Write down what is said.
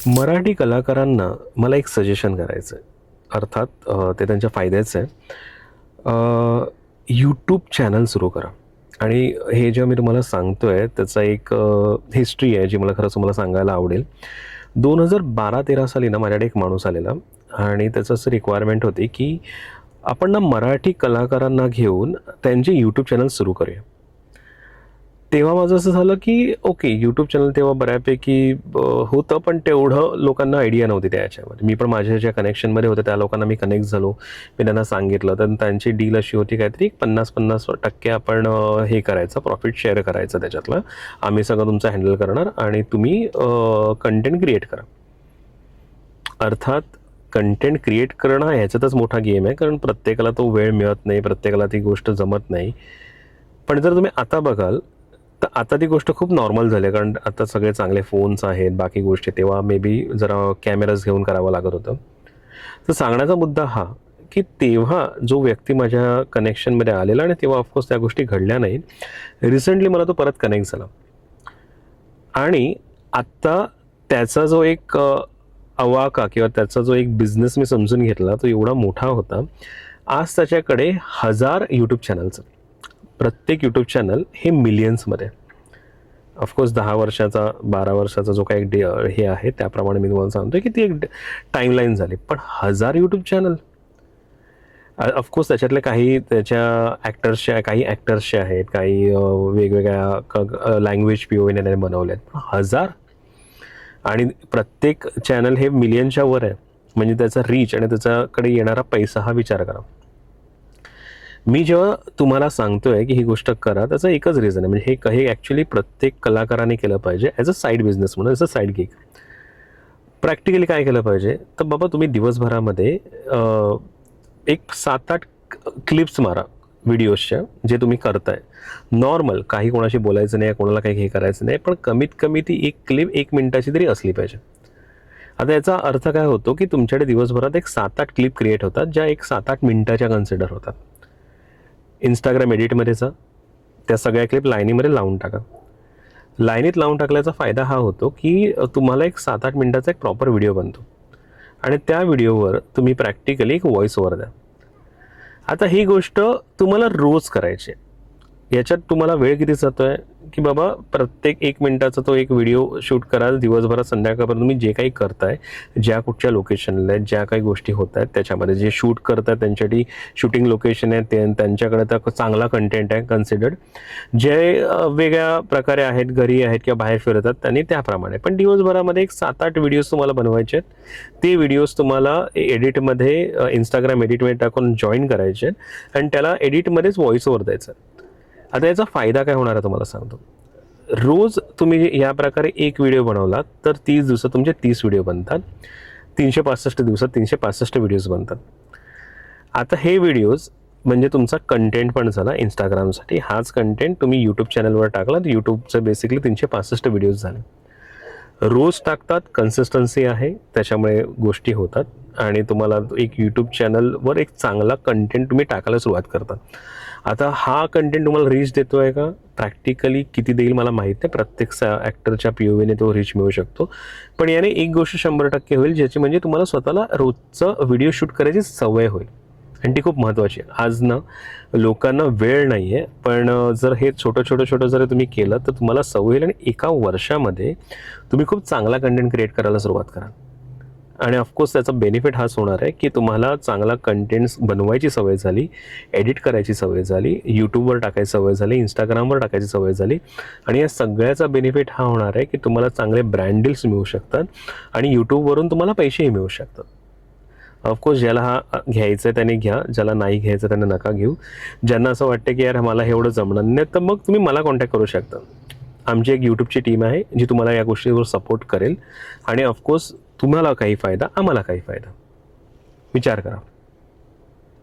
मराठी कलाकारांना मला एक सजेशन करायचं आहे. अर्थात ते त्यांच्या फायद्याचं आहे. यूट्यूब चॅनल सुरू करा. आणि हे जे मी तुम्हाला सांगतो आहे त्याचा एक हिस्ट्री आहे जी मला खरंच तुम्हाला सांगायला आवडेल. 2012-13 साली ना माझ्याकडे एक माणूस आलेला आणि त्याचं असं रिक्वायरमेंट होती की आपण ना मराठी कलाकारांना घेऊन त्यांचे यूट्यूब चॅनल सुरू करूया. तेव्हा माझं असं झालं की ओके, यूट्यूब चॅनल तेव्हा बऱ्यापैकी होतं, पण तेवढं लोकांना आयडिया नव्हती त्या याच्यामध्ये. मी पण माझ्या ज्या कनेक्शनमध्ये होतं त्या लोकांना मी कनेक्ट झालो. मी त्यांना सांगितलं, तर त्यांची डील अशी होती काहीतरी 50-50% आपण हे करायचं, प्रॉफिट शेअर करायचं त्याच्यातलं. आम्ही सगळं तुमचं हँडल करणार आणि तुम्ही कंटेंट क्रिएट करा. अर्थात कंटेंट क्रिएट करणं ह्याच्यातच मोठा गेम आहे, कारण प्रत्येकाला तो वेळ मिळत नाही, प्रत्येकाला ती गोष्ट जमत नाही. पण जर तुम्ही आता बघाल तर आता ती गोष्ट खूप नॉर्मल झाली आहे, कारण आता सगळे चांगले फोन्स आहेत, बाकी गोष्टी. तेव्हा मे बी जरा कॅमेराज घेऊन करावं लागत होतं. तर सांगण्याचा मुद्दा हा की तेव्हा जो व्यक्ती माझ्या कनेक्शनमध्ये आलेला आणि तेव्हा ऑफकोर्स त्या गोष्टी घडल्या नाहीत. रिसेंटली मला तो परत कनेक्ट झाला आणि आत्ता त्याचा जो एक अवाका किंवा त्याचा जो एक बिझनेस मी समजून घेतला तो एवढा मोठा होता. आज त्याच्याकडे 1000 यूट्यूब चॅनल्स. प्रत्येक यूट्यूब चॅनल हे मिलियन्समध्ये. ऑफकोर्स 10 वर्षाचा 12 वर्षाचा जो काही हे आहे त्याप्रमाणे मी तुम्हाला सांगतोय की ती एक टाईमलाईन झाली. पण 1000 यूट्यूब चॅनल. ऑफकोर्स त्याच्यातले काही त्याच्या काही ॲक्टर्सचे आहेत, काही वेगवेगळ्या लँग्वेज POVने बनवले आहेत. पण 1000 आणि प्रत्येक चॅनल हे मिलियनच्या वर आहे. म्हणजे त्याचा रीच आणि त्याच्याकडे येणारा पैसा हा विचार करा. मी जेव्हा तुम्हाला सांगतोय की ही गोष्ट करा त्याचं एकच रिझन आहे, म्हणजे हे ॲक्च्युली प्रत्येक कलाकाराने केलं पाहिजे ॲज अ साईड बिझनेस म्हणून, as a side gig. Practically काय केलं पाहिजे तर बाबा तुम्ही दिवसभरामध्ये एक 7-8 क्लिप्स मारा व्हिडिओजच्या, जे तुम्ही करताय नॉर्मल. काही कोणाशी बोलायचं नाही, कोणाला काही हे करायचं नाही, पण कमीत कमी ती एक क्लिप 1 मिनिटाची तरी असली पाहिजे. आता याचा अर्थ काय होतो की तुमच्याकडे दिवसभरात एक 7-8 क्लिप क्रिएट होतात, ज्या एक 7-8 मिनिटाच्या कन्सिडर होतात. इंस्टाग्राम एडिटमध्ये जा, त्या सगळ्या क्लिप लाईनीमध्ये लावून टाका. लाईनीत लावून टाकल्याचा फायदा हा होतो की तुम्हाला एक 7-8 मिनिटाचा एक प्रॉपर व्हिडिओ बनतो आणि त्या व्हिडिओवर तुम्ही प्रॅक्टिकली एक व्हॉइस ओव्हर द्या. आता ही गोष्ट तुम्हाला रोज करायची आहे. याच्यात तुम्हाला वेळ किती जातोय की बाबा प्रत्येक 1 मिनिटाचा तो एक व्हिडिओ शूट करा. दिवसभरात संध्याकाळपर्यंत तुम्ही जे काही करताय, ज्या कुठच्या लोकेशनला ज्या काही गोष्टी होत आहेत त्याच्यामध्ये जे शूट करताय त्यांच्यासाठी शूटिंग लोकेशन आहे, त्यांच्याकडे तर चांगला कंटेंट आहे कन्सिडर्ड. जे वेगळ्या प्रकारे आहेत, घरी आहेत किंवा बाहेर फिरतात त्यांनी त्याप्रमाणे. पण दिवसभरामध्ये एक 7-8 व्हिडिओज तुम्हाला बनवायचे आहेत. ते व्हिडिओज तुम्हाला एडिटमध्ये इंस्टाग्राम एडिटमध्ये टाकून जॉईन करायचे आहेत आणि त्याला एडिटमध्येच व्हॉइस ओव्हर द्यायचं. आता याचा फायदा काय होणार आहे तुम्हाला सांगतो. रोज तुम्ही या प्रकारे एक व्हिडिओ बनवला तर 30 दिवसात तुमचे 30 व्हिडिओ बनतात. 365 दिवसात 365 व्हिडिओज बनतात. आता हे व्हिडिओज म्हणजे तुमचा कंटेंट पण झाला इंस्टाग्रामसाठी. हाच कंटेंट तुम्ही यूट्यूब चॅनलवर टाकला तर यूट्यूबचं बेसिकली 365 व्हिडिओज झाले. रोज टाकतात, कन्सिस्टन्सी आहे, त्याच्यामुळे गोष्टी होतात आणि तुम्हाला एक यूट्यूब चॅनलवर एक चांगला कंटेंट तुम्ही टाकायला सुरुवात करता. आता हा कंटेंट तुम्हाला रीच देतो आहे का? प्रॅक्टिकली किती देईल मला माहीत नाही. प्रत्येक ॲक्टरच्या POVने तो रीच मिळू शकतो. पण याने एक गोष्ट 100% होईल, ज्याची म्हणजे तुम्हाला स्वतःला रोजचं व्हिडिओ शूट करायची सवय होईल आणि ती खूप महत्त्वाची आहे. आज ना लोकांना वेळ नाही आहे, पण जर हे छोटं जर तुम्ही केलं तर तुम्हाला सवय होईल आणि एका वर्षामध्ये तुम्ही खूप चांगला कंटेंट क्रिएट करायला सुरुवात करा. आणि ऑफकोर्स त्याचा बेनिफिट हाच होणार आहे की तुम्हाला चांगला कंटेंट्स बनवायची सवय झाली, एडिट करायची सवय झाली, यूट्यूबवर टाकायची सवय झाली, इंस्टाग्रामवर टाकायची सवय झाली. आणि या सगळ्याचा बेनिफिट हा होणार आहे की तुम्हाला चांगले ब्रँड डील्स मिळू शकतात आणि यूट्यूबवरून तुम्हाला पैसेही मिळू शकतात. ऑफकोर्स ज्याला हा घ्यायचं आहे त्याने घ्या, ज्याला नाही घ्यायचं त्याने नका घेऊ. ज्यांना असं वाटतं की यार मला हे एवढं जमणार नाही, तर मग तुम्ही मला कॉन्टॅक्ट करू शकता. आमची एक यूट्यूबची टीम आहे जी तुम्हाला या गोष्टीवर सपोर्ट करेल आणि ऑफकोर्स तुम्हाला काही फायदा, आम्हाला काही फायदा. विचार करा.